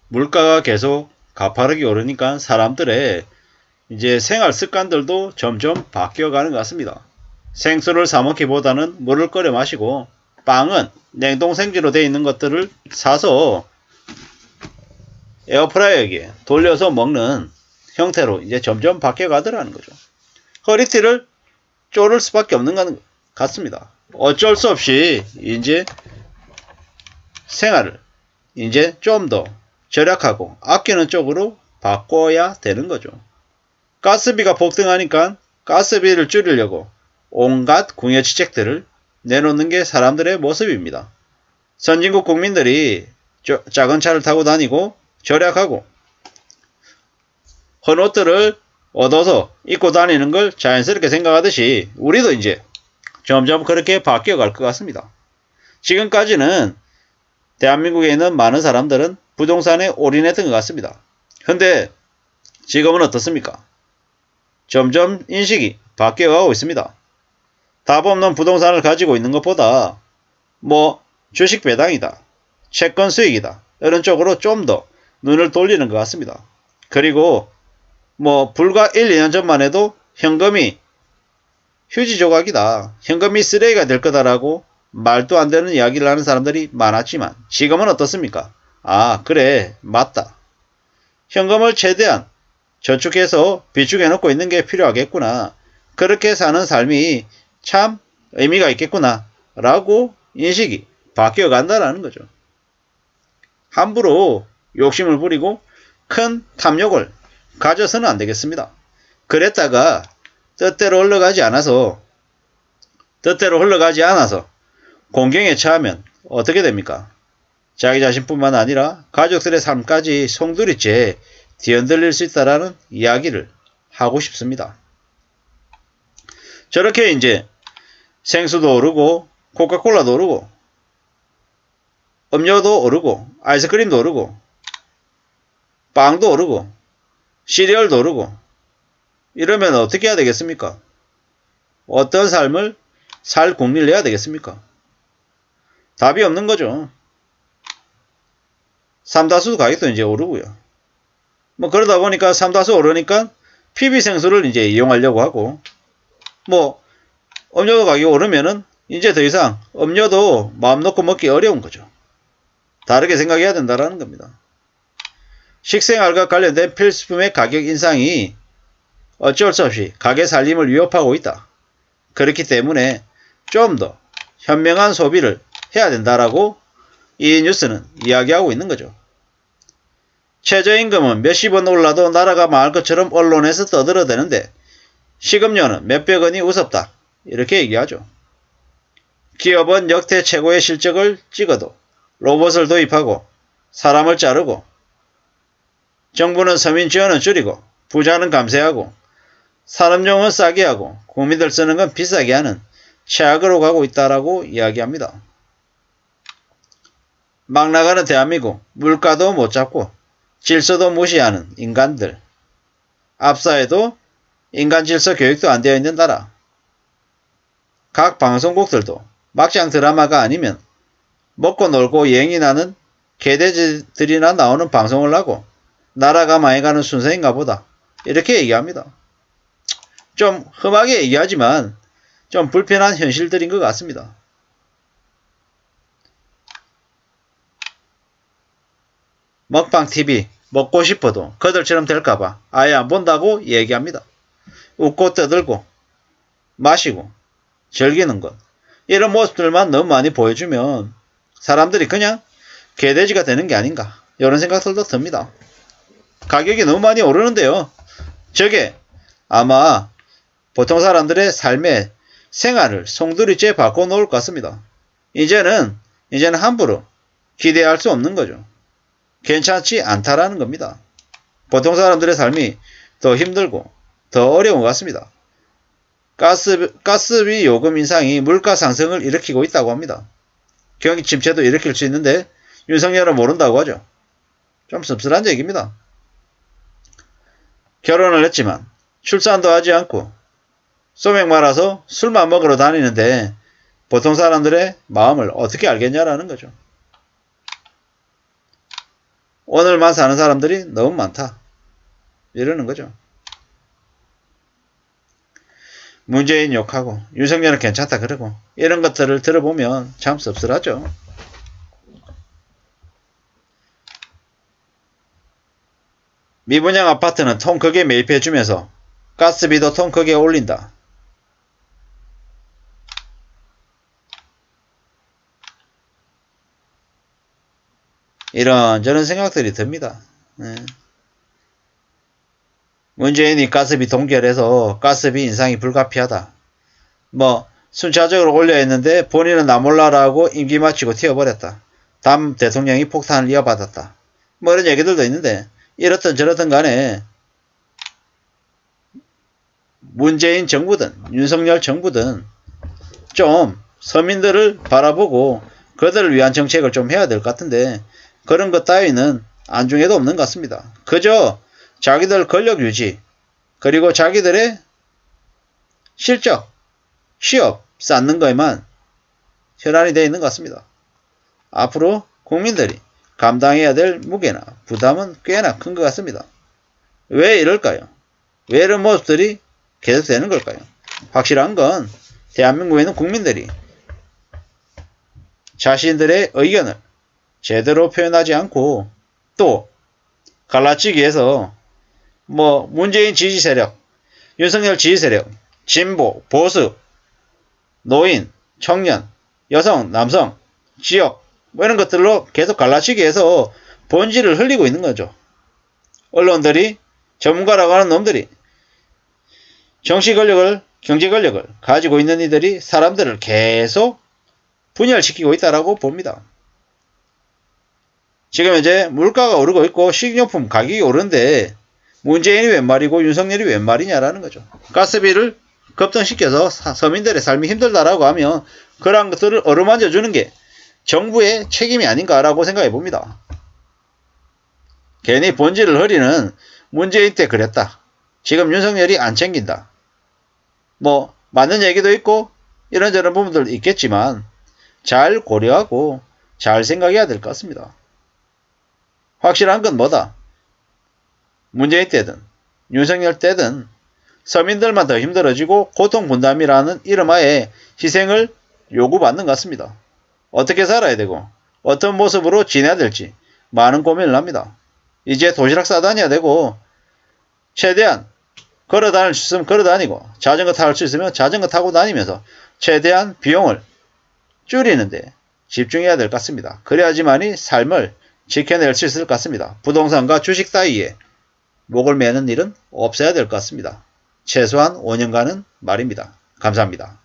물가가 계속 가파르게 오르니까 사람들의 이제 생활 습관들도 점점 바뀌어가는 것 같습니다. 생수를 사 먹기보다는 물을 끓여 마시고 빵은 냉동 생지로 되어 있는 것들을 사서 에어프라이어기에 돌려서 먹는 형태로 이제 점점 바뀌어가더라는 거죠. 허리띠를 쪼를 수밖에 없는 것 같습니다. 어쩔 수 없이 이제 생활을 이제 좀 더 절약하고 아끼는 쪽으로 바꿔야 되는 거죠. 가스비가 폭등하니까 가스비를 줄이려고 온갖 궁여지책들을 내놓는 게 사람들의 모습입니다. 선진국 국민들이 작은 차를 타고 다니고 절약하고 헌 옷들을 얻어서 입고 다니는 걸 자연스럽게 생각하듯이 우리도 이제 점점 그렇게 바뀌어갈 것 같습니다. 지금까지는 대한민국에 있는 많은 사람들은 부동산에 올인했던 것 같습니다. 근데 지금은 어떻습니까? 점점 인식이 바뀌어가고 있습니다. 답 없는 부동산을 가지고 있는 것보다 주식 배당이다, 채권 수익이다 이런 쪽으로 좀 더 눈을 돌리는 것 같습니다. 그리고 불과 1, 2년 전만 해도 현금이 휴지 조각이다, 현금이 쓰레기가 될 거다라고 말도 안 되는 이야기를 하는 사람들이 많았지만 지금은 어떻습니까? 아, 그래, 맞다. 현금을 최대한 저축해서 비축해 놓고 있는 게 필요하겠구나. 그렇게 사는 삶이 참 의미가 있겠구나 라고 인식이 바뀌어 간다라는 거죠. 함부로 욕심을 부리고 큰 탐욕을 가져서는 안 되겠습니다. 그랬다가 뜻대로 흘러가지 않아서 공경에 처하면 어떻게 됩니까? 자기 자신뿐만 아니라 가족들의 삶까지 송두리째 뒤흔들릴 수 있다라는 이야기를 하고 싶습니다. 저렇게 이제 생수도 오르고 코카콜라도 오르고 음료도 오르고 아이스크림도 오르고 빵도 오르고 시리얼도 오르고 이러면 어떻게 해야 되겠습니까? 어떤 삶을 살 국리를 내야 되겠습니까? 답이 없는 거죠. 삼다수 가격도 이제 오르고요. 그러다 보니까 삼다수 오르니까 PB생수를 이제 이용하려고 하고 음료 가격이 오르면은 이제 더 이상 음료도 마음 놓고 먹기 어려운 거죠. 다르게 생각해야 된다는 겁니다. 식생활과 관련된 필수품의 가격 인상이 어쩔 수 없이 가게 살림을 위협하고 있다. 그렇기 때문에 좀 더 현명한 소비를 해야 된다라고 이 뉴스는 이야기하고 있는 거죠. 최저임금은 몇십 원 올라도 나라가 망할 것처럼 언론에서 떠들어대는데 식음료는 몇백 원이 우습다 이렇게 얘기하죠. 기업은 역대 최고의 실적을 찍어도 로봇을 도입하고 사람을 자르고 정부는 서민 지원은 줄이고 부자는 감세하고 산업용은 싸게 하고 국민들 쓰는 건 비싸게 하는 최악으로 가고 있다라고 이야기합니다. 막 나가는 대한민국, 물가도 못 잡고 질서도 무시하는 인간들, 앞사에도 인간 질서 교육도 안 되어 있는 나라, 각 방송국들도 막장 드라마가 아니면 먹고 놀고 여행이 나는 개돼지들이나 나오는 방송을 하고 나라가 망해가는 순서인가 보다 이렇게 얘기합니다. 좀 험하게 얘기하지만 좀 불편한 현실들인 것 같습니다. 먹방TV 먹고 싶어도 그들처럼 될까봐 아예 안 본다고 얘기합니다. 웃고 떠들고 마시고 즐기는 것 이런 모습들만 너무 많이 보여주면 사람들이 그냥 개돼지가 되는 게 아닌가 이런 생각들도 듭니다. 가격이 너무 많이 오르는데요. 저게 아마 보통 사람들의 삶의 생활을 송두리째 바꿔놓을 것 같습니다. 이제는 함부로 기대할 수 없는 거죠. 괜찮지 않다라는 겁니다. 보통 사람들의 삶이 더 힘들고 더 어려운 것 같습니다. 가스비 요금 인상이 물가 상승을 일으키고 있다고 합니다. 경기 침체도 일으킬 수 있는데 윤석열은 모른다고 하죠. 좀 씁쓸한 얘기입니다. 결혼을 했지만 출산도 하지 않고 소맥 말아서 술만 먹으러 다니는데 보통 사람들의 마음을 어떻게 알겠냐라는 거죠. 오늘만 사는 사람들이 너무 많다. 이러는 거죠. 문재인 욕하고 윤석열은 괜찮다 그러고 이런 것들을 들어보면 참 씁쓸하죠. 미분양 아파트는 통 크게 매입해주면서 가스비도 통 크게 올린다. 이런저런 생각들이 듭니다. 네. 문재인이 가스비 동결해서 가스비 인상이 불가피하다. 뭐 순차적으로 올려야 했는데 본인은 나 몰라라고 임기 마치고 튀어버렸다. 담 대통령이 폭탄을 이어받았다. 뭐 이런 얘기들도 있는데 이렇든 저렇든 간에 문재인 정부든 윤석열 정부든 좀 서민들을 바라보고 그들을 위한 정책을 좀 해야 될 것 같은데 그런 것 따위는 안중에도 없는 것 같습니다. 그저 자기들 권력 유지 그리고 자기들의 실적, 취업 쌓는 거에만 혈안이 되어 있는 것 같습니다. 앞으로 국민들이 감당해야 될 무게나 부담은 꽤나 큰 것 같습니다. 왜 이럴까요? 왜 이런 모습들이 계속되는 걸까요? 확실한 건 대한민국에는 국민들이 자신들의 의견을 제대로 표현하지 않고 또 갈라치기 위해서 뭐 문재인 지지 세력, 윤석열 지지 세력, 진보, 보수, 노인, 청년, 여성, 남성, 지역 뭐 이런 것들로 계속 갈라치기 해서 본질을 흘리고 있는 거죠. 언론들이 전문가라고 하는 놈들이 정치 권력을 경제 권력을 가지고 있는 이들이 사람들을 계속 분열시키고 있다라고 봅니다. 지금 현재 물가가 오르고 있고 식료품 가격이 오르는데 문재인이 웬 말이고 윤석열이 웬 말이냐라는 거죠. 가스비를 급등시켜서 서민들의 삶이 힘들다라고 하면 그러한 것들을 어루만져 주는 게 정부의 책임이 아닌가라고 생각해 봅니다. 괜히 본질을 흐리는 문재인 때 그랬다. 지금 윤석열이 안 챙긴다. 뭐 맞는 얘기도 있고 이런저런 부분들도 있겠지만 잘 고려하고 잘 생각해야 될 것 같습니다. 확실한 건 뭐다? 문재인 때든 윤석열 때든 서민들만 더 힘들어지고 고통분담이라는 이름하에 희생을 요구받는 것 같습니다. 어떻게 살아야 되고 어떤 모습으로 지내야 될지 많은 고민을 합니다. 이제 도시락 싸다녀야 되고 최대한 걸어 다닐 수 있으면 걸어 다니고 자전거 탈 수 있으면 자전거 타고 다니면서 최대한 비용을 줄이는데 집중해야 될 것 같습니다. 그래야지만이 삶을 지켜낼 수 있을 것 같습니다. 부동산과 주식 사이에 목을 매는 일은 없어야 될 것 같습니다. 최소한 5년간은 말입니다. 감사합니다.